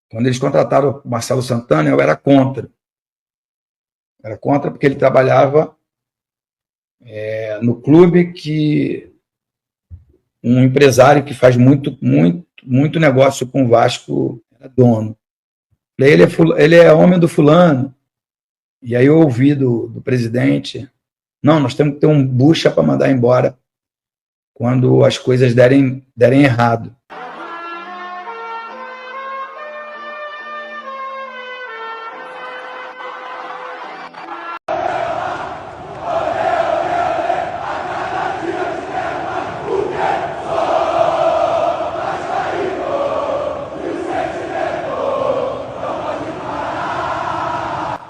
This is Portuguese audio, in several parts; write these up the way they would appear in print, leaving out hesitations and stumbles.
Quando eles contrataram o Marcelo Santana, eu era contra. Era contra porque ele trabalhava no clube que um empresário que faz muito negócio com o Vasco era dono. Ele é homem do fulano. E aí eu ouvi do presidente, não, nós temos que ter um bucha para mandar embora quando as coisas derem errado.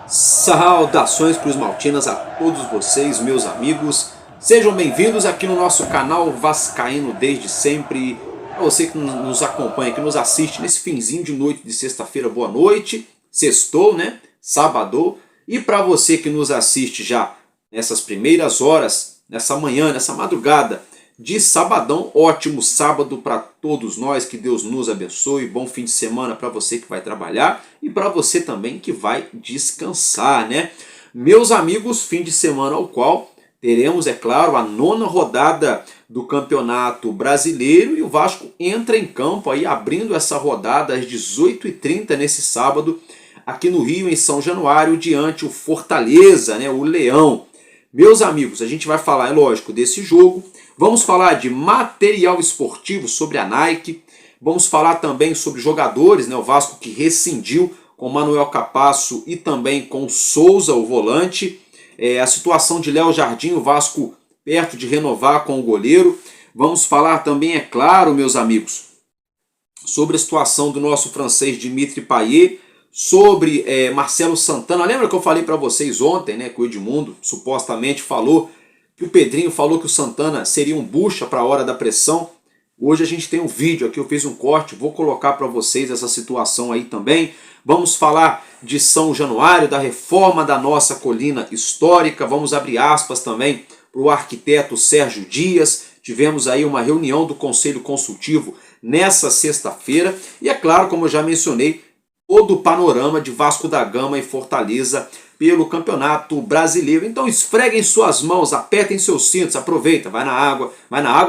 Saudações Cruz Maltinas a todos vocês, meus amigos. Sejam bem-vindos aqui no nosso canal Vascaíno desde sempre. Para você que nos acompanha, que nos assiste nesse finzinho de noite de sexta-feira, boa noite. Sextou, né? Sábado. E para você que nos assiste já nessas primeiras horas, nessa manhã, nessa madrugada de sabadão, ótimo sábado para todos nós, que Deus nos abençoe, bom fim de semana para você que vai trabalhar e para você também que vai descansar, né? Meus amigos, fim de semana ao qual teremos, é claro, a 9ª rodada do Campeonato Brasileiro e o Vasco entra em campo aí abrindo essa rodada às 18h30 nesse sábado aqui no Rio, em São Januário, diante o Fortaleza, né, o Leão. Meus amigos, a gente vai falar, é lógico, desse jogo. Vamos falar de material esportivo sobre a Nike. Vamos falar também sobre jogadores, né? O Vasco que rescindiu com Manuel Capasso e também com Souza, o volante. A situação de Léo Jardim, o Vasco perto de renovar com o goleiro. Vamos falar também, é claro, meus amigos, sobre a situação do nosso francês Dimitri Payet, sobre Marcelo Santana. Lembra que eu falei para vocês ontem, né, que o Edmundo supostamente falou que o Pedrinho falou que o Santana seria um bucha para a hora da pressão. Hoje a gente tem um vídeo aqui, eu fiz um corte, vou colocar para vocês essa situação aí também. Vamos falar de São Januário, da reforma da nossa colina histórica. Vamos abrir aspas também para o arquiteto Sérgio Dias. Tivemos aí uma reunião do Conselho Consultivo nessa sexta-feira. E é claro, como eu já mencionei, todo o panorama de Vasco da Gama e Fortaleza pelo Campeonato Brasileiro. Então esfreguem suas mãos, apertem seus cintos, aproveita, vai na água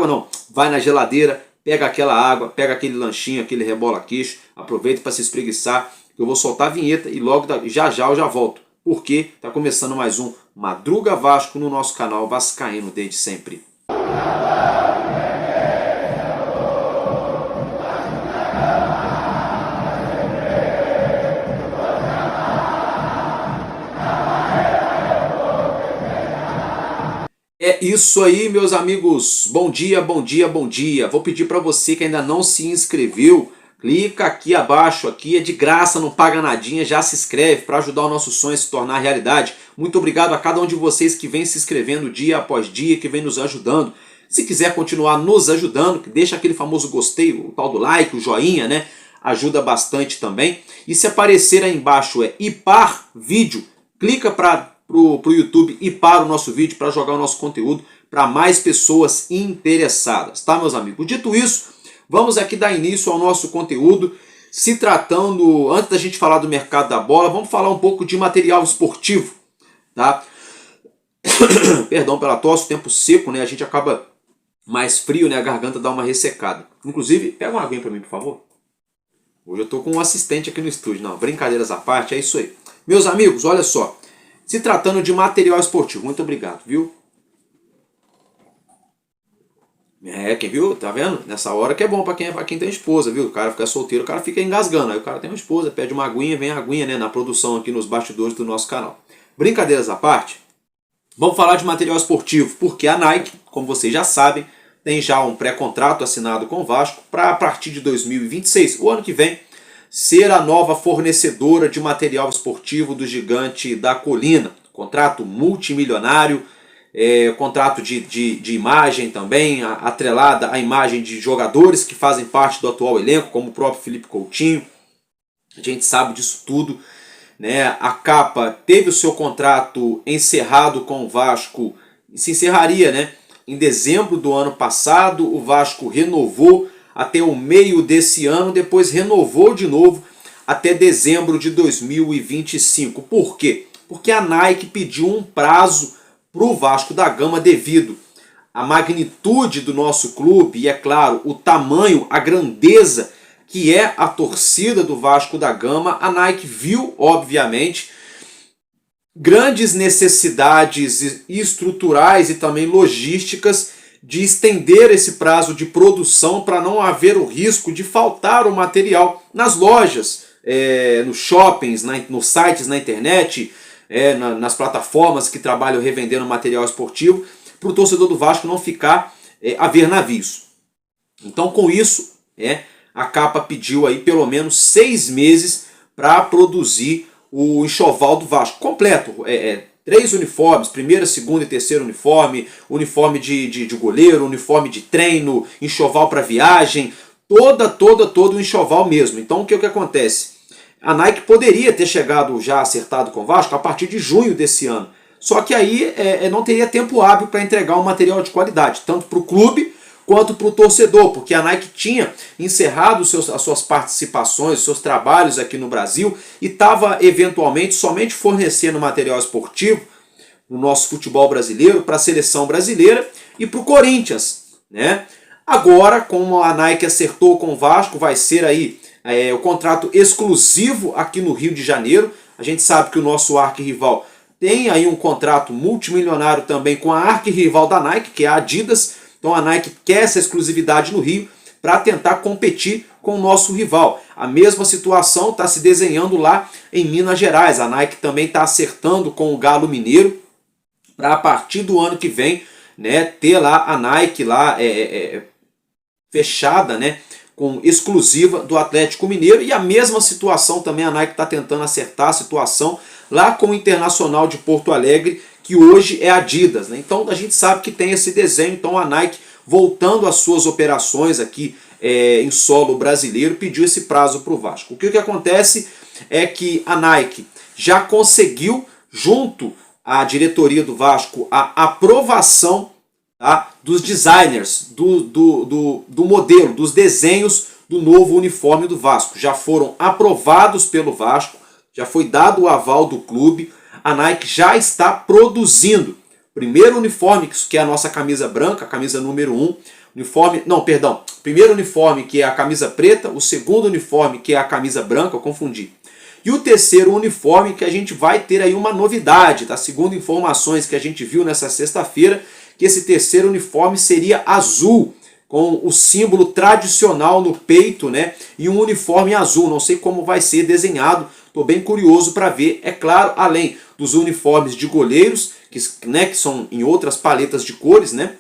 não, vai na geladeira, pega aquela água, pega aquele lanchinho, aquele rebola-queixo, aproveita para se espreguiçar, que eu vou soltar a vinheta e logo já eu já volto, porque está começando mais um Madruga Vasco no nosso canal Vascaíno desde sempre. É isso aí, meus amigos. Bom dia, bom dia, bom dia. Vou pedir para você que ainda não se inscreveu, clica aqui abaixo, aqui é de graça, não paga nadinha, já se inscreve para ajudar o nosso sonho a se tornar realidade. Muito obrigado a cada um de vocês que vem se inscrevendo dia após dia, que vem nos ajudando. Se quiser continuar nos ajudando, deixa aquele famoso gostei, o tal do like, o joinha, né? Ajuda bastante também. E se aparecer aí embaixo IPAR Vídeo, clica para o YouTube e para o nosso vídeo para jogar o nosso conteúdo para mais pessoas interessadas, tá, meus amigos? Dito isso, vamos aqui dar início ao nosso conteúdo. Se tratando, antes da gente falar do mercado da bola, vamos falar um pouco de material esportivo, tá? Perdão pela tosse, tempo seco, né? A gente acaba mais frio, né? A garganta dá uma ressecada. Inclusive, pega uma aguinha para mim, por favor. Hoje eu tô com um assistente aqui no estúdio. Não, brincadeiras à parte, é isso aí. Meus amigos, olha só. Se tratando de material esportivo, muito obrigado, viu? Quem viu? Tá vendo? Nessa hora que é bom pra quem tem esposa, viu? O cara fica solteiro, o cara fica engasgando. Aí o cara tem uma esposa, pede uma aguinha, vem a aguinha, né? Na produção aqui nos bastidores do nosso canal. Brincadeiras à parte, vamos falar de material esportivo, porque a Nike, como vocês já sabem, tem já um pré-contrato assinado com o Vasco para a partir de 2026, o ano que vem, ser a nova fornecedora de material esportivo do Gigante da Colina. Contrato multimilionário, contrato de imagem também, atrelada à imagem de jogadores que fazem parte do atual elenco, como o próprio Felipe Coutinho. A gente sabe disso tudo. né? A capa teve o seu contrato encerrado com o Vasco, se encerraria, né, em dezembro do ano passado. O Vasco renovou até o meio desse ano, depois renovou de novo até dezembro de 2025. Por quê? Porque a Nike pediu um prazo para o Vasco da Gama devido à magnitude do nosso clube e, é claro, o tamanho, a grandeza que é a torcida do Vasco da Gama. A Nike viu, obviamente, grandes necessidades estruturais e também logísticas de estender esse prazo de produção para não haver o risco de faltar o material nas lojas, nos shoppings, nos sites na internet, nas plataformas que trabalham revendendo material esportivo, para o torcedor do Vasco não ficar a ver navios. Então, com isso, a capa pediu aí pelo menos 6 meses para produzir o enxoval do Vasco completo. 3 uniformes, primeiro, segundo e terceiro uniforme, uniforme de goleiro, uniforme de treino, enxoval para viagem, todo o enxoval mesmo. Então, o que acontece? A Nike poderia ter chegado já acertado com o Vasco a partir de junho desse ano. Só que aí não teria tempo hábil para entregar um material de qualidade, tanto para o clube quanto para o torcedor, porque a Nike tinha encerrado as suas participações, seus trabalhos aqui no Brasil e estava eventualmente somente fornecendo material esportivo no nosso futebol brasileiro, para a seleção brasileira e para o Corinthians, né? Agora, como a Nike acertou com o Vasco, vai ser aí o contrato exclusivo aqui no Rio de Janeiro. A gente sabe que o nosso arquirrival tem aí um contrato multimilionário também com a arquirrival da Nike, que é a Adidas. Então a Nike quer essa exclusividade no Rio para tentar competir com o nosso rival. A mesma situação está se desenhando lá em Minas Gerais. A Nike também está acertando com o Galo Mineiro para, a partir do ano que vem, né, ter lá a Nike lá, fechada, né, com exclusiva do Atlético Mineiro. E a mesma situação também a Nike está tentando acertar a situação lá com o Internacional de Porto Alegre, que hoje é Adidas, né? Então a gente sabe que tem esse desenho. Então a Nike, voltando às suas operações aqui em solo brasileiro, pediu esse prazo para o Vasco. O que acontece é que a Nike já conseguiu, junto à diretoria do Vasco, a aprovação, tá, dos designers, do modelo, dos desenhos do novo uniforme do Vasco. Já foram aprovados pelo Vasco, já foi dado o aval do clube. A Nike já está produzindo o primeiro uniforme, que é a nossa camisa branca, a camisa número 1. Primeiro uniforme, que é a camisa preta. O segundo uniforme, que é a camisa branca, eu confundi. E o terceiro uniforme, que a gente vai ter aí uma novidade, tá? Segundo informações que a gente viu nessa sexta-feira, que esse terceiro uniforme seria azul, com o símbolo tradicional no peito, né? E um uniforme azul. Não sei como vai ser desenhado, estou bem curioso para ver. É claro, além dos uniformes de goleiros, que são em outras paletas de cores, né?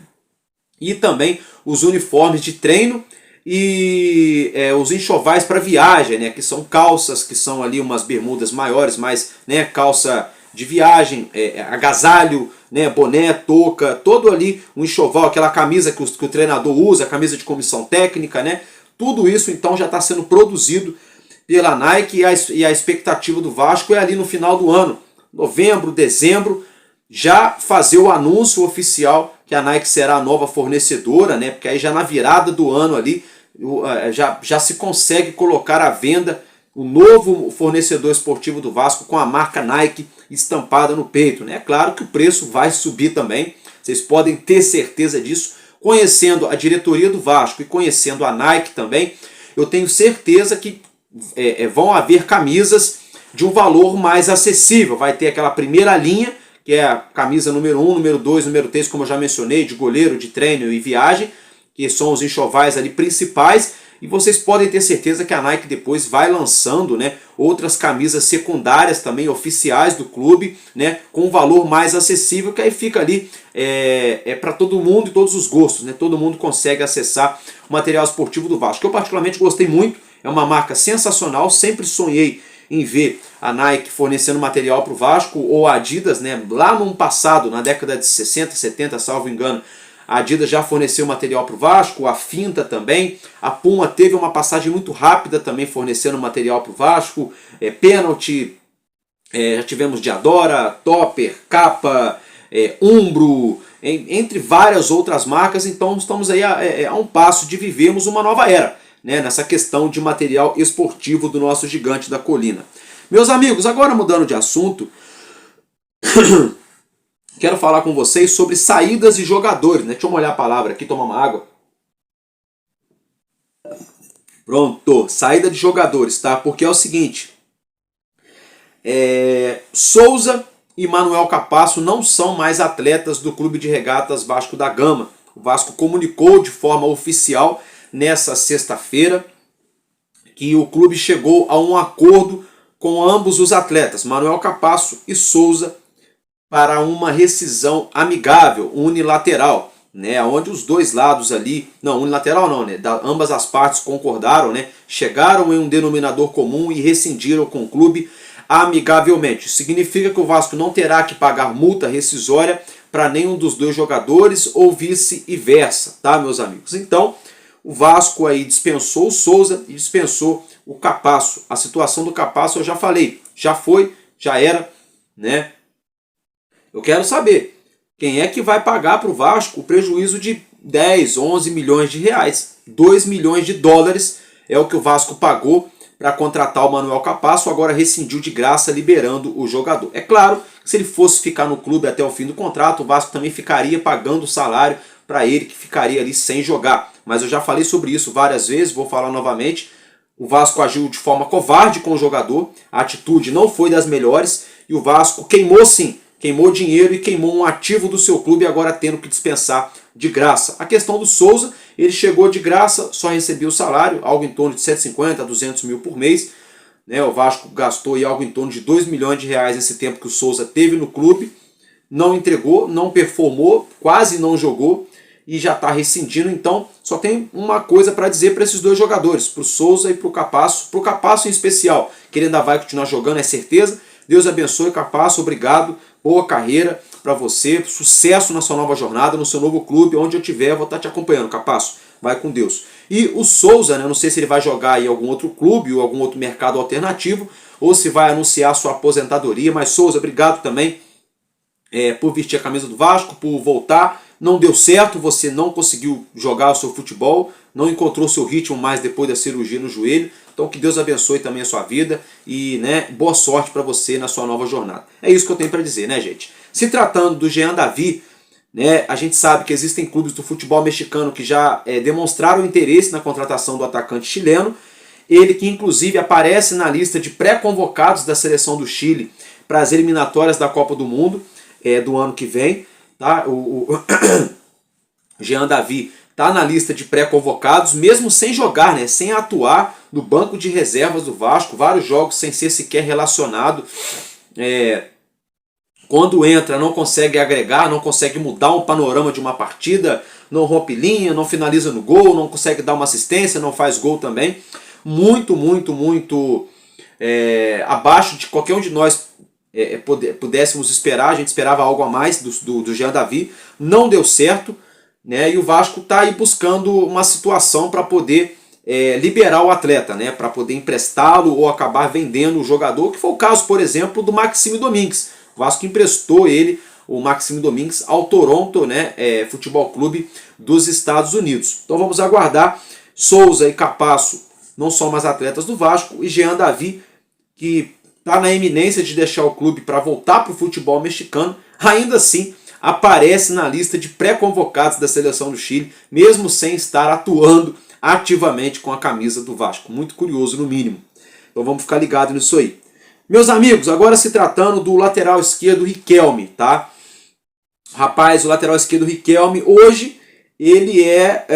E também os uniformes de treino e os enxovais para viagem, né? Que são calças, que são ali umas bermudas maiores, mas, né, calça de viagem, agasalho, né, boné, touca, todo ali um enxoval, aquela camisa que o treinador usa, a camisa de comissão técnica, né? Tudo isso então já está sendo produzido pela Nike e a expectativa do Vasco é ali no final do ano, novembro, dezembro, já fazer o anúncio oficial que a Nike será a nova fornecedora, né? Porque aí já na virada do ano ali já se consegue colocar à venda o novo fornecedor esportivo do Vasco com a marca Nike estampada no peito, né? É claro que o preço vai subir também, vocês podem ter certeza disso. Conhecendo a diretoria do Vasco e conhecendo a Nike também, eu tenho certeza que vão haver camisas de um valor mais acessível. Vai ter aquela primeira linha, que é a camisa número 1, número 2, número 3, como eu já mencionei, de goleiro, de treino e viagem, que são os enxovais ali principais. E vocês podem ter certeza que a Nike depois vai lançando, né, outras camisas secundárias também, oficiais do clube, né, com um valor mais acessível, que aí fica ali para todo mundo e todos os gostos, né? Todo mundo consegue acessar o material esportivo do Vasco. Eu particularmente gostei muito, é uma marca sensacional, sempre sonhei em ver a Nike fornecendo material para o Vasco, ou a Adidas, né? Lá no passado, na década de 60, 70, salvo engano, a Adidas já forneceu material para o Vasco, a Finta também, a Puma teve uma passagem muito rápida também fornecendo material para o Vasco, Pênalti, já tivemos Diadora, Topper, Capa, Umbro, entre várias outras marcas. Então estamos aí a um passo de vivermos uma nova era, né, nessa questão de material esportivo do nosso gigante da colina. Meus amigos, agora mudando de assunto, quero falar com vocês sobre saídas de jogadores, né? Deixa eu molhar a palavra aqui, tomar uma água. Pronto, saída de jogadores, tá? Porque é o seguinte, Souza e Manuel Capasso não são mais atletas do Clube de Regatas Vasco da Gama. O Vasco comunicou de forma oficial nessa sexta-feira que o clube chegou a um acordo com ambos os atletas, Manuel Capasso e Souza, para uma rescisão amigável, unilateral, né, onde os dois lados ali, não, unilateral não, né, ambas as partes concordaram, né, chegaram em um denominador comum e rescindiram com o clube amigavelmente. Isso significa que o Vasco não terá que pagar multa rescisória para nenhum dos dois jogadores ou vice-versa, tá, meus amigos? Então, o Vasco aí dispensou o Souza e dispensou o Capasso. A situação do Capasso eu já falei, já foi, já era, né? Eu quero saber quem é que vai pagar para o Vasco o prejuízo de 10, 11 milhões de reais. 2 milhões de dólares é o que o Vasco pagou para contratar o Manuel Capasso, agora rescindiu de graça, liberando o jogador. É claro que se ele fosse ficar no clube até o fim do contrato, o Vasco também ficaria pagando o salário para ele, que ficaria ali sem jogar. Mas eu já falei sobre isso várias vezes, vou falar novamente. O Vasco agiu de forma covarde com o jogador, a atitude não foi das melhores e o Vasco queimou sim, queimou dinheiro e queimou um ativo do seu clube, agora tendo que dispensar de graça. A questão do Souza, ele chegou de graça, só recebia o salário, algo em torno de 150 a 200 mil por mês. Né? O Vasco gastou aí algo em torno de 2 milhões de reais nesse tempo que o Souza teve no clube, não entregou, não performou, quase não jogou e já está rescindindo. Então só tem uma coisa para dizer para esses dois jogadores, para o Souza e para o Capasso em especial, que ele ainda vai continuar jogando, é certeza. Deus abençoe, Capasso, obrigado, boa carreira para você, sucesso na sua nova jornada, no seu novo clube, onde eu estiver, eu vou estar te acompanhando, Capasso, vai com Deus. E o Souza, né, não sei se ele vai jogar em algum outro clube ou algum outro mercado alternativo, ou se vai anunciar sua aposentadoria, mas Souza, obrigado também por vestir a camisa do Vasco, por voltar. Não deu certo, você não conseguiu jogar o seu futebol, não encontrou seu ritmo mais depois da cirurgia no joelho. Então que Deus abençoe também a sua vida e, né, boa sorte para você na sua nova jornada. É isso que eu tenho para dizer, né, gente? Se tratando do Jean Davi, né, a gente sabe que existem clubes do futebol mexicano que já demonstraram interesse na contratação do atacante chileno. Ele que inclusive aparece na lista de pré-convocados da seleção do Chile para as eliminatórias da Copa do Mundo do ano que vem. Tá? O Jean Davi está na lista de pré-convocados, mesmo sem jogar, né? Sem atuar no banco de reservas do Vasco, vários jogos sem ser sequer relacionado. Quando entra, não consegue agregar, não consegue mudar um panorama de uma partida, não rompe linha, não finaliza no gol, não consegue dar uma assistência, não faz gol também. Muito abaixo de qualquer um de nós pudéssemos esperar. A gente esperava algo a mais do Jean Davi, não deu certo, né? E o Vasco está aí buscando uma situação para poder liberar o atleta, né? Para poder emprestá-lo ou acabar vendendo o jogador, que foi o caso, por exemplo, do Maxime Domingues. O Vasco emprestou o Maxime Domingues, ao Toronto, né? Futebol Clube dos Estados Unidos. Então vamos aguardar. Souza e Capasso não são mais atletas do Vasco, e Jean Davi, que está na iminência de deixar o clube para voltar para o futebol mexicano, ainda assim aparece na lista de pré-convocados da seleção do Chile, mesmo sem estar atuando ativamente com a camisa do Vasco. Muito curioso, no mínimo. Então vamos ficar ligados nisso aí. Meus amigos, agora se tratando do lateral esquerdo Riquelme, tá? Rapaz, o lateral esquerdo Riquelme, hoje, ele é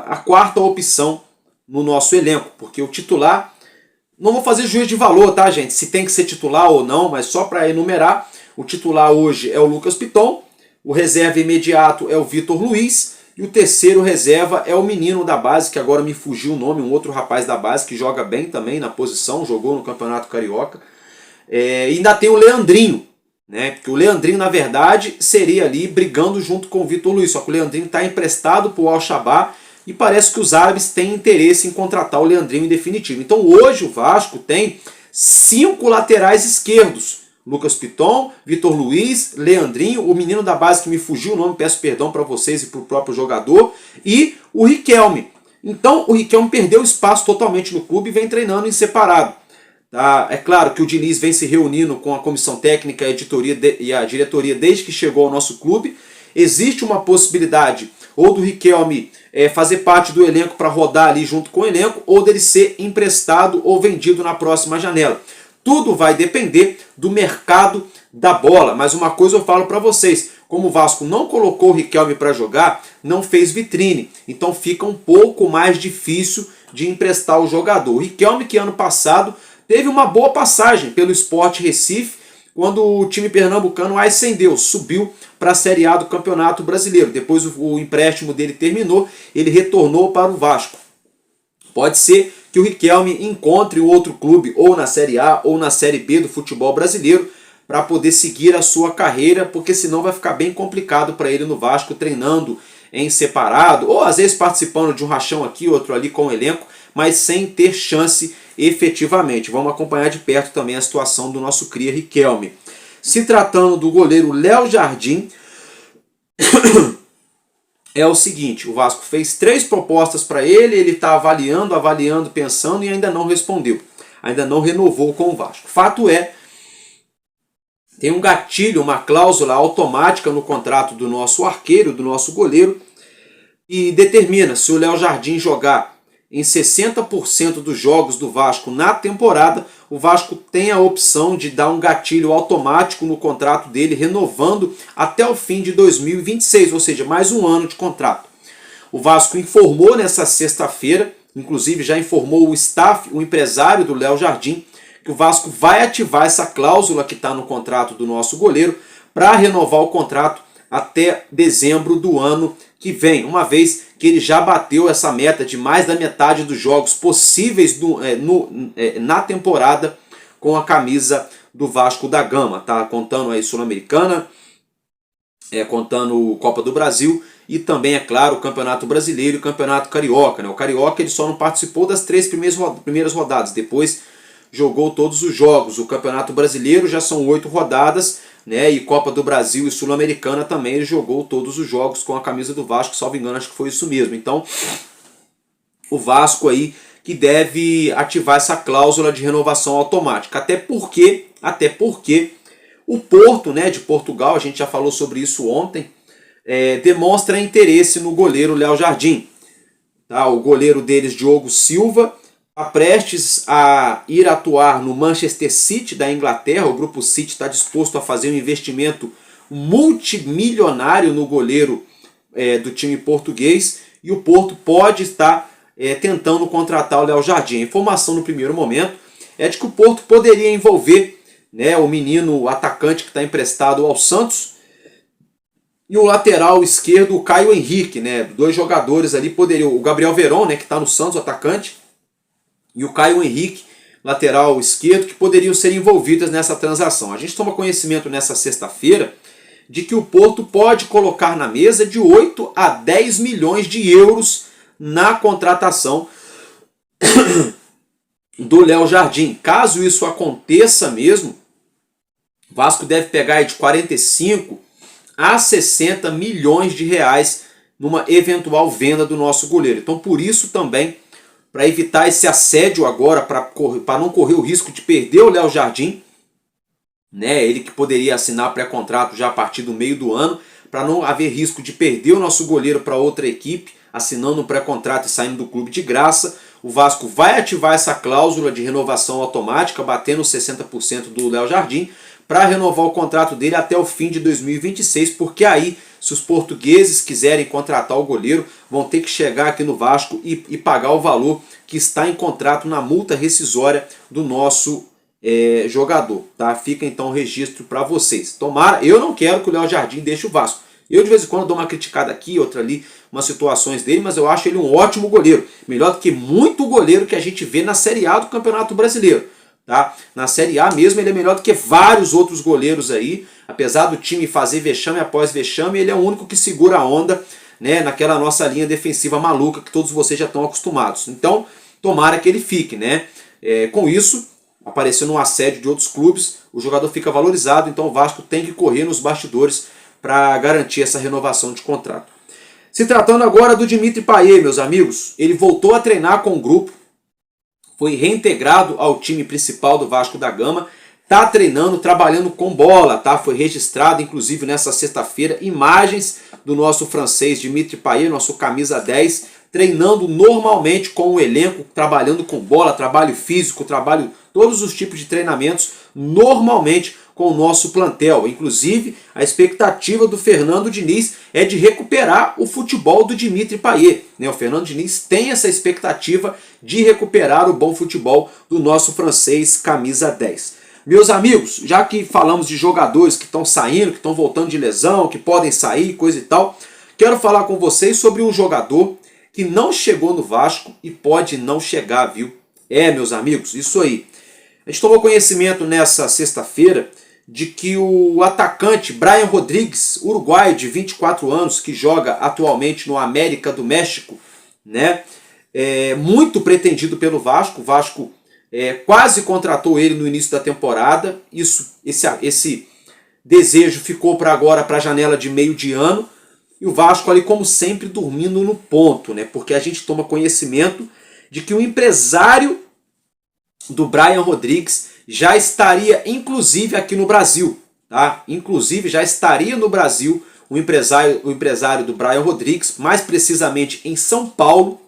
a quarta opção no nosso elenco, porque o titular... Não vou fazer juízo de valor, tá, gente? Se tem que ser titular ou não, mas só para enumerar, o titular hoje é o Lucas Piton, o reserva imediato é o Vitor Luiz, e o terceiro reserva é o menino da base, que agora me fugiu o nome, um outro rapaz da base que joga bem também na posição, jogou no Campeonato Carioca. E ainda tem o Leandrinho, né? Porque o Leandrinho, na verdade, seria ali brigando junto com o Vitor Luiz, só que o Leandrinho está emprestado para o Al-Shabaab, e parece que os árabes têm interesse em contratar o Leandrinho em definitivo. Então hoje o Vasco tem 5 laterais esquerdos. Lucas Piton, Vitor Luiz, Leandrinho, o menino da base que me fugiu o nome, peço perdão para vocês e para o próprio jogador, e o Riquelme. Então o Riquelme perdeu espaço totalmente no clube e vem treinando em separado. Tá? É claro que o Diniz vem se reunindo com a comissão técnica e a diretoria desde que chegou ao nosso clube. Existe uma possibilidade ou do Riquelme fazer parte do elenco para rodar ali junto com o elenco, ou dele ser emprestado ou vendido na próxima janela. Tudo vai depender do mercado da bola. Mas uma coisa eu falo para vocês, como o Vasco não colocou o Riquelme para jogar, não fez vitrine. Então fica um pouco mais difícil de emprestar o jogador. O Riquelme, que ano passado teve uma boa passagem pelo Sport Recife, quando o time pernambucano ascendeu, subiu para a Série A do Campeonato Brasileiro. Depois o empréstimo dele terminou, ele retornou para o Vasco. Pode ser que o Riquelme encontre outro clube, ou na Série A ou na Série B do futebol brasileiro, para poder seguir a sua carreira, porque senão vai ficar bem complicado para ele no Vasco, treinando em separado, ou às vezes participando de um rachão aqui, outro ali com o elenco, mas sem ter chance efetivamente. Vamos acompanhar de perto também a situação do nosso cria Riquelme. Se tratando do goleiro Léo Jardim, é o seguinte, o Vasco fez 3 propostas para ele está avaliando, pensando e ainda não respondeu. Ainda não renovou com o Vasco. Fato é, tem um gatilho, uma cláusula automática no contrato do nosso arqueiro, do nosso goleiro, e determina se o Léo Jardim jogar em 60% dos jogos do Vasco na temporada, o Vasco tem a opção de dar um gatilho automático no contrato dele, renovando até o fim de 2026, ou seja, mais um ano de contrato. O Vasco informou nessa sexta-feira, inclusive já informou o staff, o empresário do Léo Jardim, que o Vasco vai ativar essa cláusula que está no contrato do nosso goleiro para renovar o contrato até dezembro do ano que vem, uma vez que ele já bateu essa meta de mais da metade dos jogos possíveis na temporada com a camisa do Vasco da Gama, tá? Contando aí Sul-Americana, contando Copa do Brasil e também, é claro, o Campeonato Brasileiro e o Campeonato Carioca, né? O Carioca ele só não participou das 3 primeiras rodadas, depois jogou todos os jogos. O Campeonato Brasileiro já são 8 rodadas, né? E Copa do Brasil e Sul-Americana também ele jogou todos os jogos com a camisa do Vasco, salvo engano, acho que foi isso mesmo. Então, o Vasco aí que deve ativar essa cláusula de renovação automática. Até porque o Porto, né, de Portugal, a gente já falou sobre isso ontem, demonstra interesse no goleiro Léo Jardim. Tá? O goleiro deles, Diogo Silva, está prestes a ir atuar no Manchester City da Inglaterra. O Grupo City está disposto a fazer um investimento multimilionário no goleiro do time português, e o Porto pode estar tentando contratar o Léo Jardim. A informação no primeiro momento é de que o Porto poderia envolver, né, o menino, o atacante que está emprestado ao Santos, e o lateral esquerdo, o Caio Henrique, né, 2 jogadores ali poderiam, o Gabriel Veron, né, que está no Santos, o atacante, e o Caio Henrique, lateral esquerdo, que poderiam ser envolvidas nessa transação. A gente toma conhecimento nessa sexta-feira de que o Porto pode colocar na mesa de 8 a 10 milhões de euros na contratação do Léo Jardim. Caso isso aconteça mesmo, o Vasco deve pegar de 45 a 60 milhões de reais numa eventual venda do nosso goleiro. Então, por isso também, para evitar esse assédio agora, para não correr o risco de perder o Léo Jardim, né, ele que poderia assinar pré-contrato já a partir do meio do ano, para não haver risco de perder o nosso goleiro para outra equipe, assinando um pré-contrato e saindo do clube de graça, o Vasco vai ativar essa cláusula de renovação automática, batendo 60% do Léo Jardim, para renovar o contrato dele até o fim de 2026, porque aí, se os portugueses quiserem contratar o goleiro, vão ter que chegar aqui no Vasco e pagar o valor que está em contrato na multa rescisória do nosso jogador. Tá? Fica então o registro para vocês. Tomara, eu não quero que o Léo Jardim deixe o Vasco. Eu de vez em quando dou uma criticada aqui, outra ali, umas situações dele, mas eu acho ele um ótimo goleiro. Melhor do que muito goleiro que a gente vê na Série A do Campeonato Brasileiro. Tá? Na Série A mesmo ele é melhor do que vários outros goleiros aí. Apesar do time fazer vexame após vexame, ele é o único que segura a onda, né, naquela nossa linha defensiva maluca que todos vocês já estão acostumados. Então, tomara que ele fique, né? Com isso, aparecendo um assédio de outros clubes, o jogador fica valorizado, então o Vasco tem que correr nos bastidores para garantir essa renovação de contrato. Se tratando agora do Dimitri Payet, meus amigos, ele voltou a treinar com o grupo, foi reintegrado ao time principal do Vasco da Gama, está treinando, trabalhando com bola, tá? Foi registrado, inclusive, nessa sexta-feira, imagens do nosso francês Dimitri Payet, nosso camisa 10, treinando normalmente com o elenco, trabalhando com bola, trabalho físico, todos os tipos de treinamentos, normalmente com o nosso plantel. Inclusive, a expectativa do Fernando Diniz é de recuperar o futebol do Dimitri Payet, né? O Fernando Diniz tem essa expectativa de recuperar o bom futebol do nosso francês camisa 10. Meus amigos, já que falamos de jogadores que estão saindo, que estão voltando de lesão, que podem sair, coisa e tal, quero falar com vocês sobre um jogador que não chegou no Vasco e pode não chegar, viu? Meus amigos, isso aí. A gente tomou conhecimento nessa sexta-feira de que o atacante Brian Rodrigues, uruguaio de 24 anos, que joga atualmente no América do México, né? Muito pretendido pelo Vasco. O Vasco quase contratou ele no início da temporada. Esse desejo ficou para agora, para a janela de meio de ano. E o Vasco ali, como sempre, dormindo no ponto, né? Porque a gente toma conhecimento de que o empresário do Brian Rodrigues já estaria, inclusive, aqui no Brasil. Tá? Inclusive, já estaria no Brasil o empresário do Brian Rodrigues, mais precisamente em São Paulo,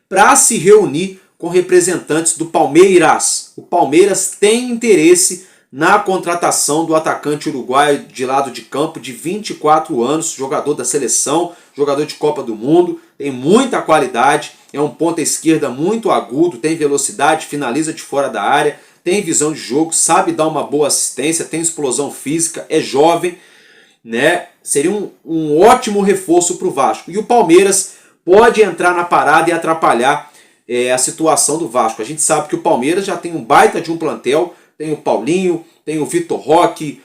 para se reunir com representantes do Palmeiras. O Palmeiras tem interesse na contratação do atacante uruguaio de lado de campo, de 24 anos, jogador da seleção, jogador de Copa do Mundo, tem muita qualidade, é um ponta esquerda muito agudo, tem velocidade, finaliza de fora da área, tem visão de jogo, sabe dar uma boa assistência, tem explosão física, é jovem, né? Seria um ótimo reforço para o Vasco. E o Palmeiras pode entrar na parada e atrapalhar a situação do Vasco. A gente sabe que o Palmeiras já tem um baita de um plantel, tem o Paulinho, tem o Vitor Roque,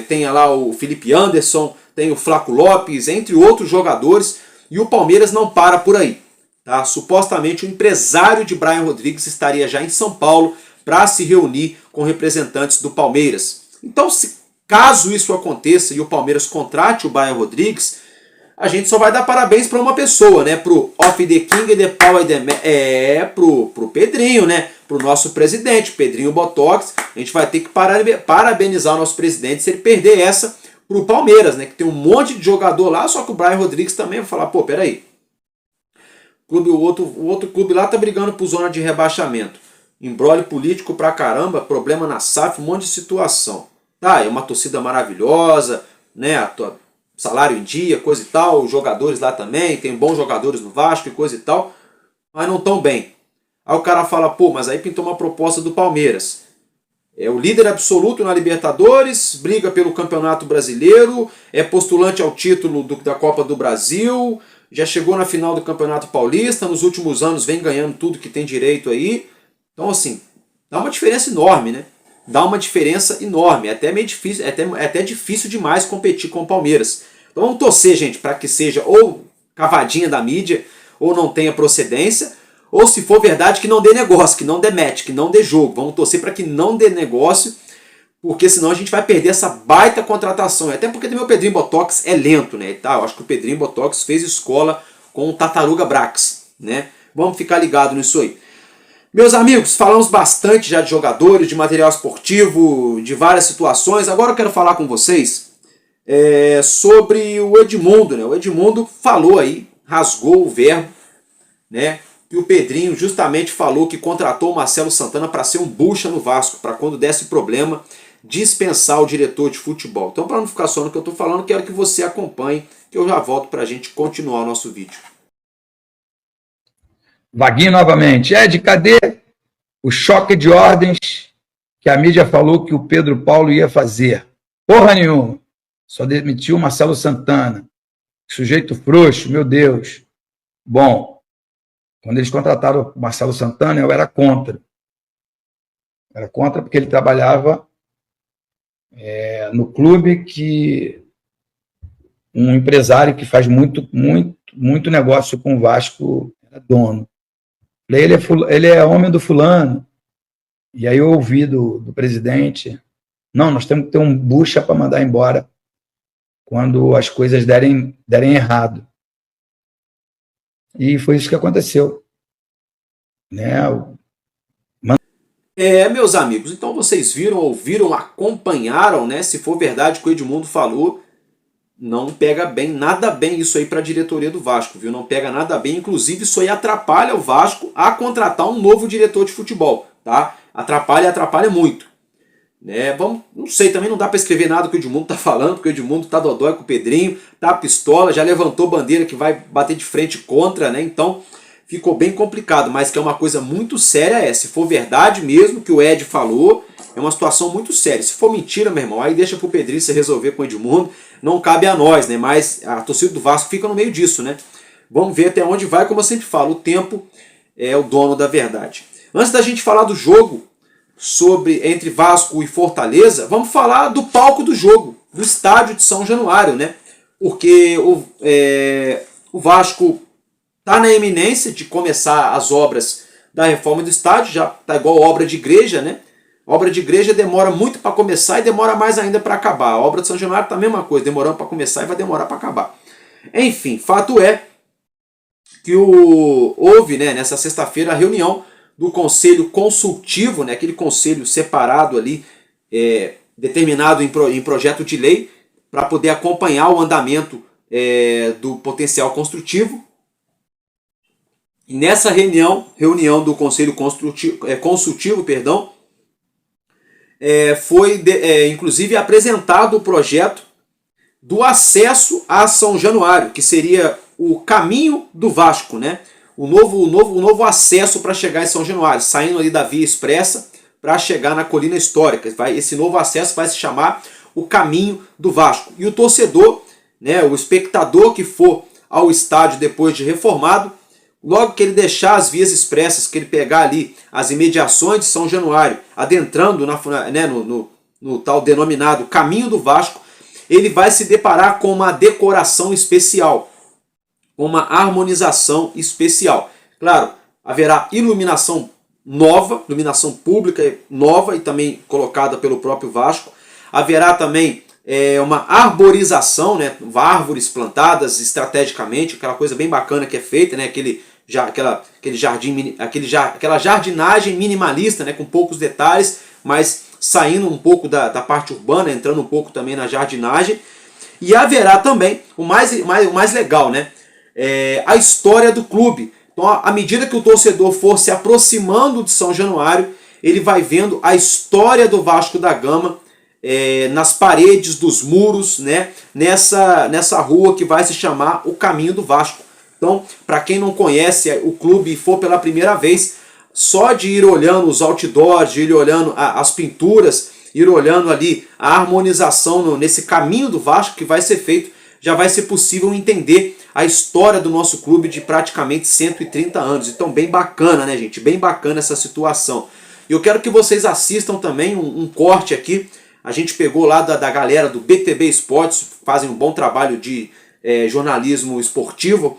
tem lá o Felipe Anderson, tem o Flaco Lopes, entre outros jogadores, e o Palmeiras não para por aí. Tá? Supostamente o empresário de Brian Rodrigues estaria já em São Paulo para se reunir com representantes do Palmeiras. Então, caso isso aconteça e o Palmeiras contrate o Brian Rodrigues, a gente só vai dar parabéns para uma pessoa, né? Pro Off the King, the Power, pro Pedrinho, né? Pro nosso presidente, Pedrinho Botox. A gente vai ter que parabenizar o nosso presidente se ele perder essa pro Palmeiras, né? Que tem um monte de jogador lá, só que o Brian Rodrigues também vai falar, pô, peraí. O outro clube lá tá brigando por zona de rebaixamento. Embrólio político pra caramba, problema na SAF, um monte de situação. Tá, é uma torcida maravilhosa, né? Salário em dia, coisa e tal, os jogadores lá também, tem bons jogadores no Vasco e coisa e tal, mas não tão bem. Aí o cara fala, pô, mas aí pintou uma proposta do Palmeiras. É o líder absoluto na Libertadores, briga pelo Campeonato Brasileiro, é postulante ao título da Copa do Brasil, já chegou na final do Campeonato Paulista, nos últimos anos vem ganhando tudo que tem direito aí. Então, assim, dá uma diferença enorme, né? Dá uma diferença enorme. É até meio difícil, é até difícil demais competir com o Palmeiras. Então vamos torcer, gente, para que seja ou cavadinha da mídia, ou não tenha procedência, ou se for verdade, que não dê negócio, que não dê match, que não dê jogo. Vamos torcer para que não dê negócio, porque senão a gente vai perder essa baita contratação. Até porque também o Pedrinho Botox é lento, né? Tá? Eu acho que o Pedrinho Botox fez escola com o Tartaruga Brax, né? Vamos ficar ligado nisso aí. Meus amigos, falamos bastante já de jogadores, de material esportivo, de várias situações. Agora eu quero falar com vocês sobre o Edmundo, né? O Edmundo falou aí, rasgou o verbo, né? E o Pedrinho justamente falou que contratou o Marcelo Santana para ser um bucha no Vasco, para quando desse problema, dispensar o diretor de futebol. Então, para não ficar só no que eu estou falando, quero que você acompanhe, que eu já volto para a gente continuar o nosso vídeo. Vaguinho novamente. Cadê o choque de ordens que a mídia falou que o Pedro Paulo ia fazer? Porra nenhuma. Só demitiu o Marcelo Santana. Sujeito frouxo, meu Deus. Bom, quando eles contrataram o Marcelo Santana, eu era contra. Era contra porque ele trabalhava no clube que um empresário que faz muito negócio com o Vasco era dono. Ele é homem do fulano. E aí eu ouvi do presidente, não, nós temos que ter um bucha para mandar embora quando as coisas derem errado. E foi isso que aconteceu. Né? Meus amigos, então vocês viram, ouviram, acompanharam, né? Se for verdade o que o Edmundo falou, não pega bem, nada bem isso aí para a diretoria do Vasco, viu? Não pega nada bem, inclusive isso aí atrapalha o Vasco a contratar um novo diretor de futebol, tá? Atrapalha muito. Né? Não sei, também não dá para escrever nada que o Edmundo tá falando, porque o Edmundo tá dodói com o Pedrinho, tá pistola, já levantou bandeira que vai bater de frente contra, né? Então ficou bem complicado, mas que é uma coisa muito séria, se for verdade mesmo que o Ed falou, é uma situação muito séria. Se for mentira, meu irmão, aí deixa pro Pedrinho se resolver com o Edmundo, não cabe a nós, né? Mas a torcida do Vasco fica no meio disso, né? Vamos ver até onde vai, como eu sempre falo, o tempo é o dono da verdade. Antes da gente falar do jogo entre Vasco e Fortaleza, vamos falar do palco do jogo, do estádio de São Januário, né? Porque o Vasco está na iminência de começar as obras da reforma do estádio, já está igual obra de igreja, né? Obra de igreja demora muito para começar e demora mais ainda para acabar. A obra de São Januário está a mesma coisa, demorando para começar e vai demorar para acabar. Enfim, fato é que houve, né, nessa sexta-feira a reunião do Conselho Consultivo, né, aquele conselho separado ali, determinado em projeto de lei, para poder acompanhar o andamento do potencial construtivo. E nessa reunião do Conselho Consultivo, foi inclusive apresentado o projeto do acesso a São Januário, que seria o caminho do Vasco, né? O novo acesso para chegar em São Januário, saindo ali da Via Expressa para chegar na Colina Histórica. Esse novo acesso vai se chamar o caminho do Vasco. E o torcedor, né, o espectador que for ao estádio depois de reformado, logo que ele deixar as vias expressas, que ele pegar ali as imediações de São Januário, adentrando no tal denominado Caminho do Vasco, ele vai se deparar com uma decoração especial, uma harmonização especial. Claro, haverá iluminação nova, iluminação pública nova e também colocada pelo próprio Vasco. Haverá também uma arborização, né, árvores plantadas estrategicamente, aquela coisa bem bacana que é feita, né, aquela jardinagem minimalista, né, com poucos detalhes, mas saindo um pouco da parte urbana, entrando um pouco também na jardinagem. E haverá também, o mais legal, né, a história do clube. Então, à medida que o torcedor for se aproximando de São Januário, ele vai vendo a história do Vasco da Gama nas paredes dos muros, né, nessa rua que vai se chamar o Caminho do Vasco. Então, para quem não conhece o clube e for pela primeira vez, só de ir olhando os outdoors, de ir olhando as pinturas, ir olhando ali a harmonização nesse Caminho do Vasco que vai ser feito, já vai ser possível entender a história do nosso clube de praticamente 130 anos. Então, bem bacana, né, gente? Bem bacana essa situação. E eu quero que vocês assistam também um corte aqui. A gente pegou lá da galera do BTB Esportes, fazem um bom trabalho de jornalismo esportivo.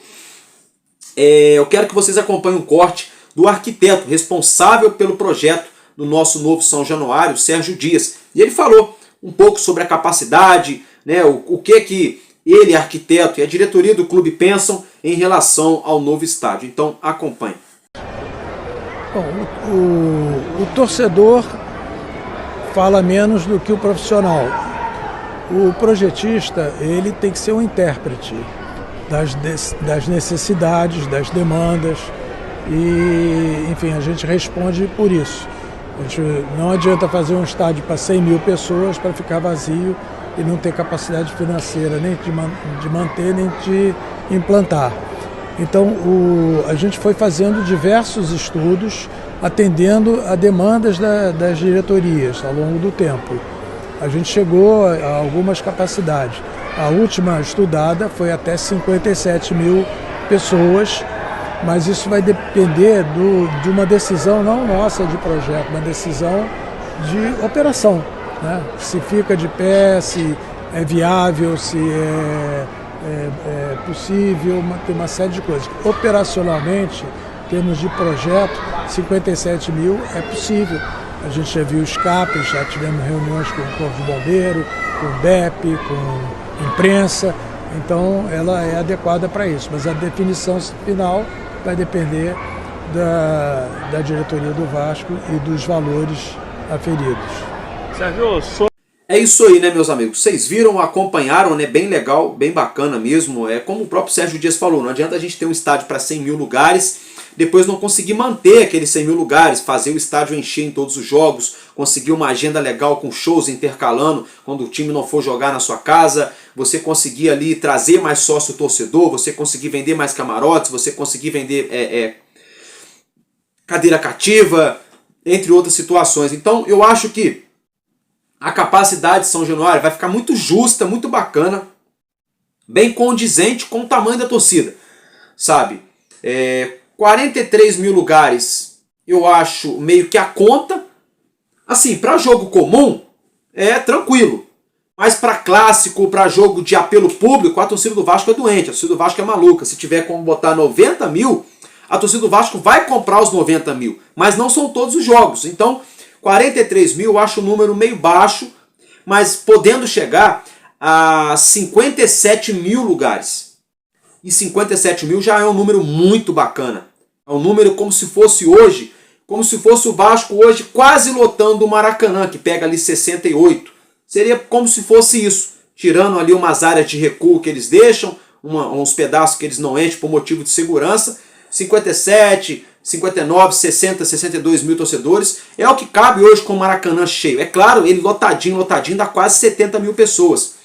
Eu quero que vocês acompanhem um corte do arquiteto responsável pelo projeto do nosso novo São Januário, Sérgio Dias. E ele falou um pouco sobre a capacidade, né, o que ele, arquiteto, e a diretoria do clube pensam em relação ao novo estádio. Então, acompanhe. Bom, o torcedor fala menos do que o profissional. O projetista, ele tem que ser um intérprete das necessidades, das demandas e, enfim, a gente responde por isso. Não adianta fazer um estádio para 100 mil pessoas para ficar vazio e não ter capacidade financeira nem de manter, nem de implantar. Então, a gente foi fazendo diversos estudos, atendendo a demandas das diretorias ao longo do tempo. A gente chegou a algumas capacidades. A última estudada foi até 57 mil pessoas, mas isso vai depender de uma decisão não nossa de projeto, uma decisão de operação, né? Se fica de pé, se é viável, se é possível, tem uma série de coisas. Operacionalmente, em termos de projeto, 57 mil é possível. A gente já viu escapes, já tivemos reuniões com o Corpo de Bombeiro, com o BEP, com imprensa, então ela é adequada para isso. Mas a definição final vai depender da diretoria do Vasco e dos valores aferidos. Sérgio, é isso aí, né, meus amigos? Vocês viram, acompanharam, né? Bem legal, bem bacana mesmo. É como o próprio Sérgio Dias falou, não adianta a gente ter um estádio para 100 mil lugares, depois não conseguir manter aqueles 100 mil lugares, fazer o estádio encher em todos os jogos, conseguir uma agenda legal com shows intercalando, quando o time não for jogar na sua casa, você conseguir ali trazer mais sócio-torcedor, você conseguir vender mais camarotes, você conseguir vender cadeira cativa, entre outras situações. Então eu acho que a capacidade de São Januário vai ficar muito justa, muito bacana, bem condizente com o tamanho da torcida, sabe? 43 mil lugares eu acho meio que a conta. Assim, para jogo comum é tranquilo, mas para clássico, para jogo de apelo público, a torcida do Vasco é doente, a torcida do Vasco é maluca. Se tiver como botar 90 mil, a torcida do Vasco vai comprar os 90 mil, mas não são todos os jogos. Então 43 mil eu acho um número meio baixo, mas podendo chegar a 57 mil lugares. E 57 mil já é um número muito bacana. É um número como se fosse hoje, como se fosse o Vasco hoje quase lotando o Maracanã, que pega ali 68. Seria como se fosse isso, tirando ali umas áreas de recuo que eles deixam, uns pedaços que eles não enchem por motivo de segurança. 57, 59, 60, 62 mil torcedores é o que cabe hoje com o Maracanã cheio. É claro, ele lotadinho, dá quase 70 mil pessoas.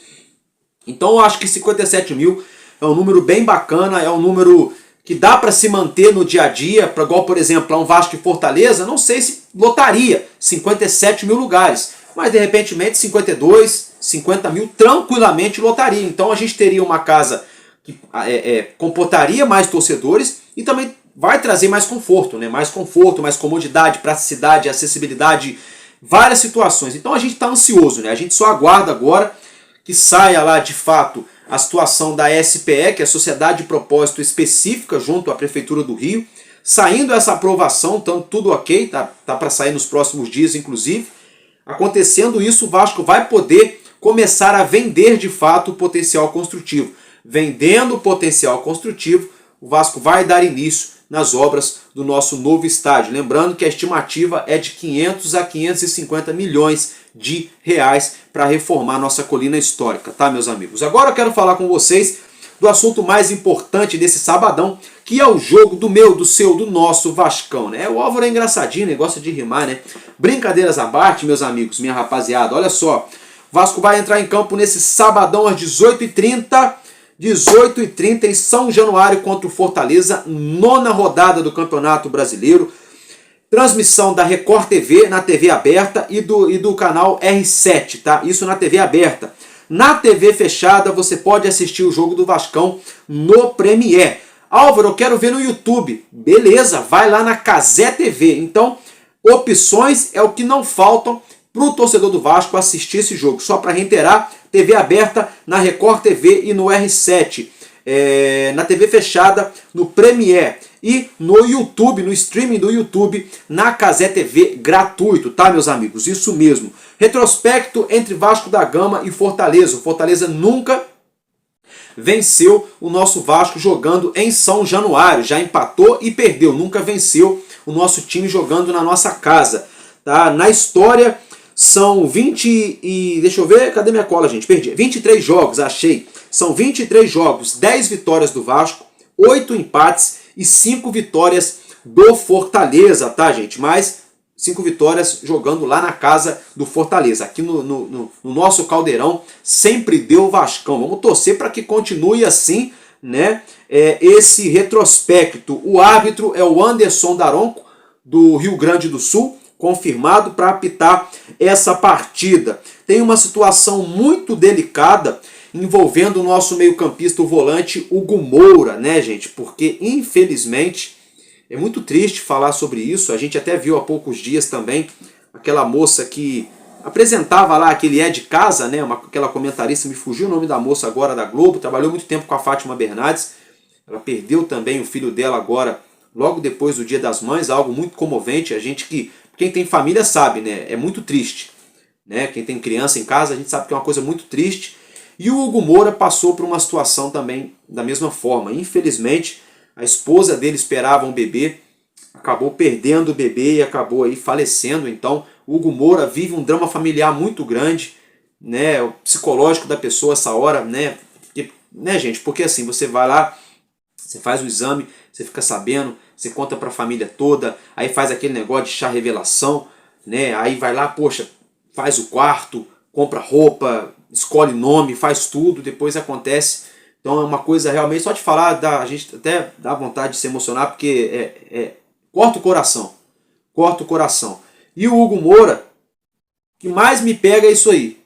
Então eu acho que 57 mil é um número bem bacana, é um número que dá para se manter no dia a dia, igual por exemplo lá um Vasco e Fortaleza, não sei se lotaria 57 mil lugares, mas de repente 52, 50 mil tranquilamente lotaria. Então a gente teria uma casa que comportaria mais torcedores e também vai trazer mais conforto, né? Mais conforto, mais comodidade, praticidade, acessibilidade, várias situações. Então a gente está ansioso, né? A gente só aguarda agora que saia lá de fato a situação da SPE, que é a Sociedade de Propósito Específica, junto à Prefeitura do Rio. Saindo essa aprovação, então tudo ok, tá para sair nos próximos dias, inclusive. Acontecendo isso, o Vasco vai poder começar a vender de fato o potencial construtivo. Vendendo o potencial construtivo, o Vasco vai dar início nas obras do nosso novo estádio. Lembrando que a estimativa é de 500 a 550 milhões de reais para reformar nossa colina histórica, tá, meus amigos? Agora eu quero falar com vocês do assunto mais importante desse sabadão, que é o jogo do meu, do seu, do nosso Vascão, né? O Álvaro é engraçadinho, né? Gosta de rimar, né? Brincadeiras à parte, meus amigos, minha rapaziada, olha só. O Vasco vai entrar em campo nesse sabadão às 18h30, 18h30 em São Januário contra o Fortaleza, 9ª rodada do Campeonato Brasileiro. Transmissão da Record TV na TV aberta e do canal R7, tá? Isso na TV aberta. Na TV fechada você pode assistir o jogo do Vascão no Premiere. Álvaro, eu quero ver no YouTube. Beleza, vai lá na Cazé TV. Então, opções é o que não faltam para o torcedor do Vasco assistir esse jogo. Só para reiterar, TV aberta na Record TV e no R7. Na TV fechada, no Premiere. E no YouTube, no streaming do YouTube, na Cazé TV, gratuito, tá, meus amigos? Isso mesmo. Retrospecto entre Vasco da Gama e Fortaleza. O Fortaleza nunca venceu o nosso Vasco jogando em São Januário. Já empatou e perdeu. Nunca venceu o nosso time jogando na nossa casa. Tá? Na história, são 20 e... Deixa eu ver, cadê minha cola, gente? Perdi. 23 jogos, achei. São 23 jogos, 10 vitórias do Vasco, 8 empates e 5 vitórias do Fortaleza, tá, gente? Mas 5 vitórias jogando lá na casa do Fortaleza. Aqui no nosso Caldeirão sempre deu Vascão. Vamos torcer para que continue assim, né? Esse retrospecto. O árbitro é o Anderson Daronco, do Rio Grande do Sul, confirmado para apitar essa partida. Tem uma situação muito delicada envolvendo o nosso meio-campista, o volante Hugo Moura, né, gente? Porque, infelizmente, é muito triste falar sobre isso. A gente até viu há poucos dias também aquela moça que apresentava lá aquele É de Casa, né? Aquela comentarista, me fugiu o nome da moça agora, da Globo, trabalhou muito tempo com a Fátima Bernardes. Ela perdeu também o filho dela agora, logo depois do Dia das Mães, algo muito comovente. A gente que quem tem família sabe, né? É muito triste, né? Quem tem criança em casa, a gente sabe que é uma coisa muito triste. E o Hugo Moura passou por uma situação também da mesma forma. Infelizmente, a esposa dele esperava um bebê, acabou perdendo o bebê e acabou aí falecendo. Então, o Hugo Moura vive um drama familiar muito grande, né? O psicológico da pessoa essa hora, né? Né, gente? Porque assim, você vai lá, você faz o exame, você fica sabendo, você conta para a família toda, aí faz aquele negócio de chá revelação, né? Aí vai lá, poxa, faz o quarto, compra roupa, escolhe nome, faz tudo, depois acontece. Então é uma coisa realmente, só de falar, a gente até dá vontade de se emocionar, porque corta o coração. Corta o coração. E o Hugo Moura, o que mais me pega é isso aí.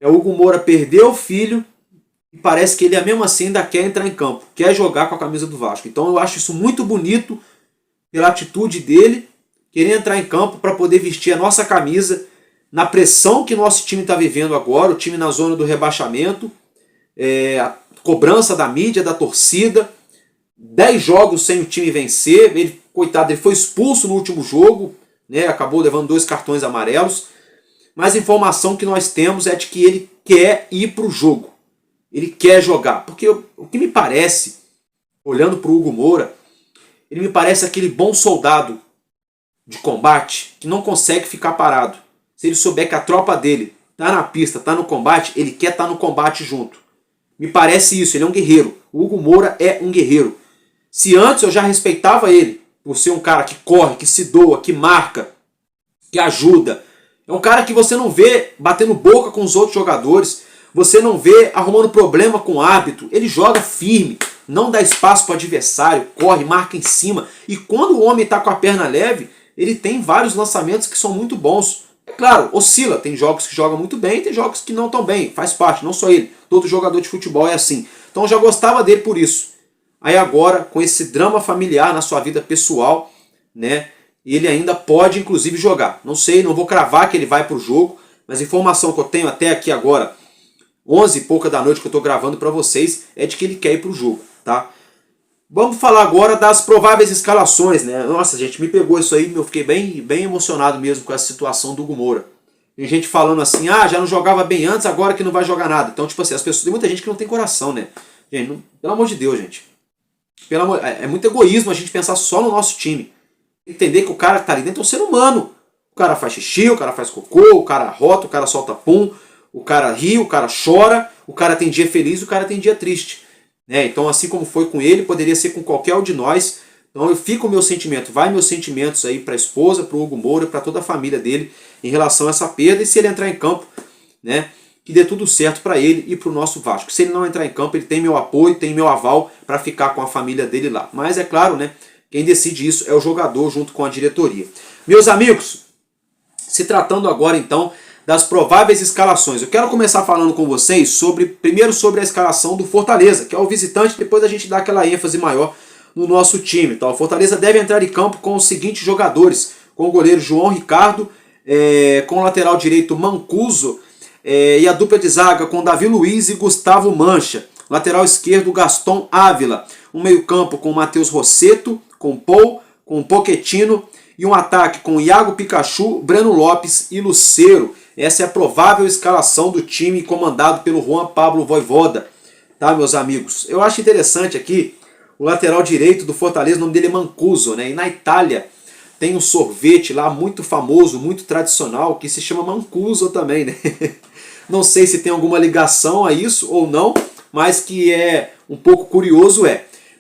É o Hugo Moura perdeu o filho e parece que ele mesmo assim ainda quer entrar em campo, quer jogar com a camisa do Vasco. Então eu acho isso muito bonito pela atitude dele, querer entrar em campo para poder vestir a nossa camisa na pressão que nosso time está vivendo agora, o time na zona do rebaixamento, a cobrança da mídia, da torcida, 10 jogos sem o time vencer, ele, coitado, ele foi expulso no último jogo, né, acabou levando 2 cartões amarelos, mas a informação que nós temos é de que ele quer ir para o jogo, ele quer jogar, porque o que me parece, olhando para o Hugo Moura, ele me parece aquele bom soldado de combate que não consegue ficar parado. Se ele souber que a tropa dele está na pista, está no combate, ele quer estar no combate junto. Me parece isso, ele é um guerreiro. O Hugo Moura é um guerreiro. Se antes eu já respeitava ele, por ser um cara que corre, que se doa, que marca, que ajuda. É um cara que você não vê batendo boca com os outros jogadores, você não vê arrumando problema com o árbitro. Ele joga firme, não dá espaço para o adversário, corre, marca em cima. E quando o homem está com a perna leve, ele tem vários lançamentos que são muito bons. É claro, oscila, tem jogos que jogam muito bem, tem jogos que não tão bem, faz parte, não só ele, todo jogador de futebol é assim. Então eu já gostava dele por isso. Aí agora, com esse drama familiar na sua vida pessoal, né, ele ainda pode inclusive jogar. Não sei, não vou cravar que ele vai para o jogo, mas a informação que eu tenho até aqui agora, 11 e pouca da noite que eu estou gravando para vocês, é de que ele quer ir para o jogo, tá? Vamos falar agora das prováveis escalações, né? Nossa, gente, me pegou isso aí, eu fiquei bem emocionado mesmo com essa situação do Hugo Moura. Tem gente falando assim, já não jogava bem antes, agora que não vai jogar nada. Então, tipo assim, as pessoas, tem muita gente que não tem coração, né? Gente, pelo amor de Deus, gente. É muito egoísmo a gente pensar só no nosso time. Entender que o cara que tá ali dentro é um ser humano. O cara faz xixi, o cara faz cocô, o cara rota, o cara solta pum, o cara ri, o cara chora, o cara tem dia feliz, o cara tem dia triste. Então, assim como foi com ele, poderia ser com qualquer um de nós. Então, eu fico o meu sentimento, vai meus sentimentos aí para a esposa, para o Hugo Moura, para toda a família dele em relação a essa perda. E se ele entrar em campo, né, que dê tudo certo para ele e para o nosso Vasco. Se ele não entrar em campo, ele tem meu apoio, tem meu aval para ficar com a família dele lá. Mas é claro, né, quem decide isso é o jogador junto com a diretoria. Meus amigos, se tratando agora então das prováveis escalações. Eu quero começar falando com vocês primeiro sobre a escalação do Fortaleza, que é o visitante, depois a gente dá aquela ênfase maior no nosso time. Então, o Fortaleza deve entrar em campo com os seguintes jogadores, com o goleiro João Ricardo, com o lateral direito Mancuso, e a dupla de zaga com Davi Luiz e Gustavo Mancha. Lateral esquerdo Gaston Ávila. Um meio campo com Matheus Rossetto, com Paul, com Pochettino, e um ataque com Iago Pikachu, Breno Lopes e Lucero. Essa é a provável escalação do time comandado pelo Juan Pablo Vojvoda, tá, meus amigos? Eu acho interessante aqui o lateral direito do Fortaleza, o nome dele é Mancuso, né? E na Itália tem um sorvete lá muito famoso, muito tradicional, que se chama Mancuso também, né? Não sei se tem alguma ligação a isso ou não, mas que é um pouco curioso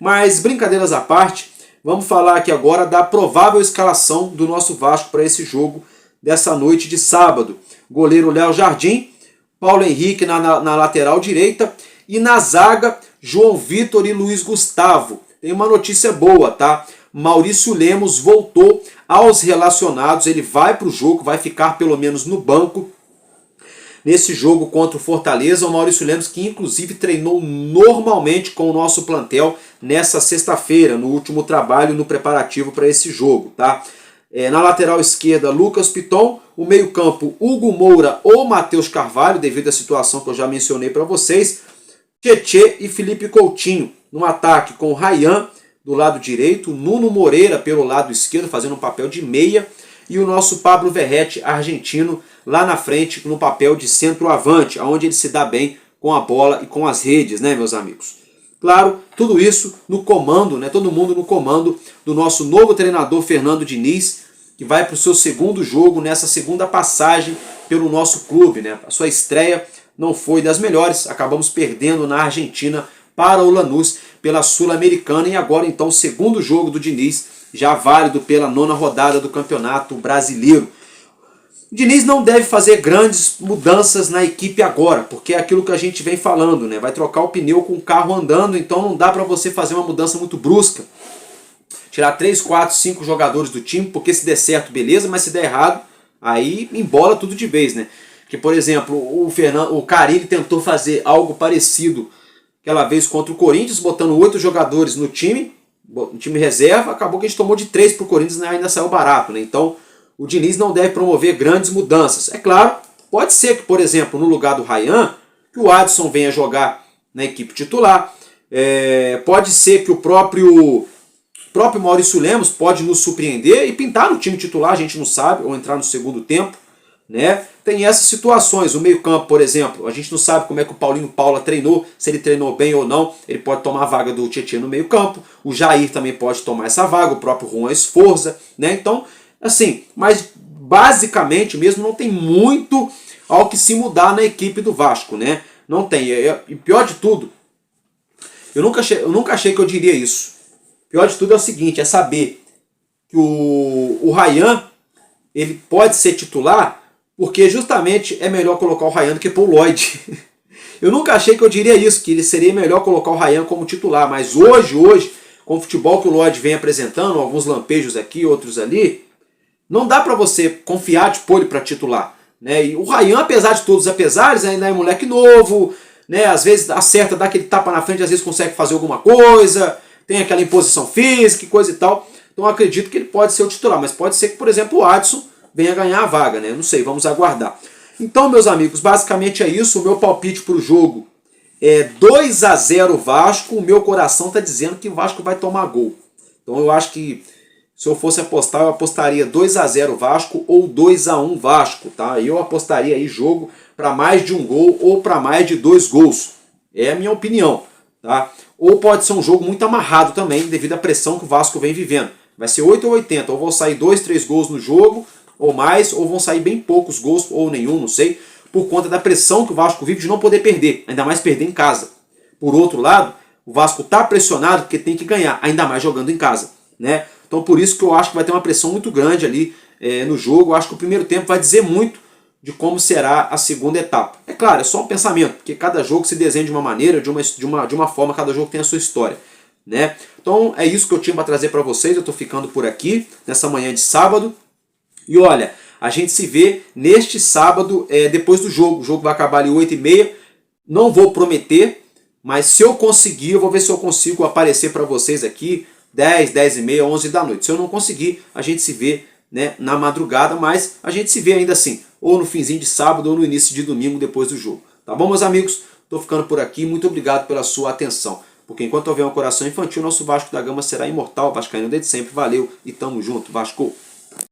Mas brincadeiras à parte, vamos falar aqui agora da provável escalação do nosso Vasco para esse jogo dessa noite de sábado. Goleiro Léo Jardim, Paulo Henrique na lateral direita e na zaga João Vitor e Luiz Gustavo. Tem uma notícia boa, tá? Maurício Lemos voltou aos relacionados, ele vai para o jogo, vai ficar pelo menos no banco nesse jogo contra o Fortaleza. O Maurício Lemos que inclusive treinou normalmente com o nosso plantel nessa sexta-feira, no último trabalho, no preparativo para esse jogo, tá? Na lateral esquerda, Lucas Piton. O meio campo, Hugo Moura ou Matheus Carvalho, devido à situação que eu já mencionei para vocês. Tietê e Felipe Coutinho. No ataque com Ryan do lado direito, Nuno Moreira pelo lado esquerdo, fazendo um papel de meia. e o nosso Pablo Verratti, argentino, lá na frente no papel de centroavante, onde ele se dá bem com a bola e com as redes, né, meus amigos? Claro, tudo isso no comando, né, todo mundo no comando do nosso novo treinador Fernando Diniz, que vai para o seu segundo jogo, nessa segunda passagem pelo nosso clube, né? A sua estreia não foi das melhores, acabamos perdendo na Argentina para o Lanús pela Sul-Americana, e agora então o segundo jogo do Diniz, já válido pela 9ª rodada do Campeonato Brasileiro. O Diniz não deve fazer grandes mudanças na equipe agora, porque é aquilo que a gente vem falando, né? Vai trocar o pneu com o carro andando, então não dá para você fazer uma mudança muito brusca. Tirar 3, 4, 5 jogadores do time, porque se der certo, beleza, mas se der errado, aí embola tudo de vez, né? Que, por exemplo, o Carille tentou fazer algo parecido aquela vez contra o Corinthians, botando 8 jogadores no time reserva, acabou que a gente tomou de 3 para o Corinthians, né? Ainda saiu barato, né? Então, o Diniz não deve promover grandes mudanças. É claro, pode ser que, por exemplo, no lugar do Ryan, que o Adson venha jogar na equipe titular, pode ser que o próprio Maurício Lemos pode nos surpreender e pintar no time titular, a gente não sabe, ou entrar no segundo tempo, né? Tem essas situações, o meio-campo, por exemplo, a gente não sabe como é que o Paulinho Paula treinou, se ele treinou bem ou não, ele pode tomar a vaga do Tietchan no meio-campo, o Jair também pode tomar essa vaga, o próprio Juan Esforza, né? Então, assim, mas basicamente mesmo não tem muito ao que se mudar na equipe do Vasco, né? Não tem, e pior de tudo, eu nunca achei que eu diria isso. Pior de tudo é o seguinte, é saber que o Ryan, ele pode ser titular, porque justamente é melhor colocar o Ryan do que pôr o Lloyd. Eu nunca achei que eu diria isso, que ele seria melhor colocar o Ryan como titular, mas hoje, com o futebol que o Lloyd vem apresentando, alguns lampejos aqui, outros ali, não dá para você confiar de pôr ele para titular, né? E o Ryan, apesar de todos os apesares, ainda é moleque novo, né? Às vezes acerta, dá aquele tapa na frente, às vezes consegue fazer alguma coisa, tem aquela imposição física e coisa e tal. Então eu acredito que ele pode ser o titular, mas pode ser que, por exemplo, o Adson venha ganhar a vaga, né? Não sei, vamos aguardar. Então, meus amigos, basicamente é isso. O meu palpite para o jogo é 2-0 Vasco. O meu coração está dizendo que o Vasco vai tomar gol. Então eu acho que se eu fosse apostar, eu apostaria 2-0 Vasco ou 2-1 Vasco, tá? Eu apostaria aí jogo para mais de um gol ou para mais de 2 gols. É a minha opinião, tá? Ou pode ser um jogo muito amarrado também, devido à pressão que o Vasco vem vivendo. Vai ser 8 ou 80, ou vão sair 2, 3 gols no jogo, ou mais, ou vão sair bem poucos gols, ou nenhum, não sei, por conta da pressão que o Vasco vive de não poder perder, ainda mais perder em casa. Por outro lado, o Vasco está pressionado porque tem que ganhar, ainda mais jogando em casa, né? Então por isso que eu acho que vai ter uma pressão muito grande ali no jogo. Eu acho que o primeiro tempo vai dizer muito de como será a segunda etapa. É claro, é só um pensamento, porque cada jogo se desenha de uma maneira, de uma forma, cada jogo tem a sua história, né? Então é isso que eu tinha para trazer para vocês. Eu estou ficando por aqui nessa manhã de sábado. E olha, a gente se vê neste sábado depois do jogo. O jogo vai acabar ali 8h30. Não vou prometer, mas se eu conseguir, eu vou ver se eu consigo aparecer para vocês aqui 10, 10h30, 11 da noite. Se eu não conseguir, a gente se vê, né, na madrugada, mas a gente se vê ainda assim, ou no finzinho de sábado ou no início de domingo depois do jogo. Tá bom, meus amigos? Estou ficando por aqui. Muito obrigado pela sua atenção. Porque enquanto houver um coração infantil, nosso Vasco da Gama será imortal. Vascaíno desde sempre. Valeu e tamo junto. Vasco!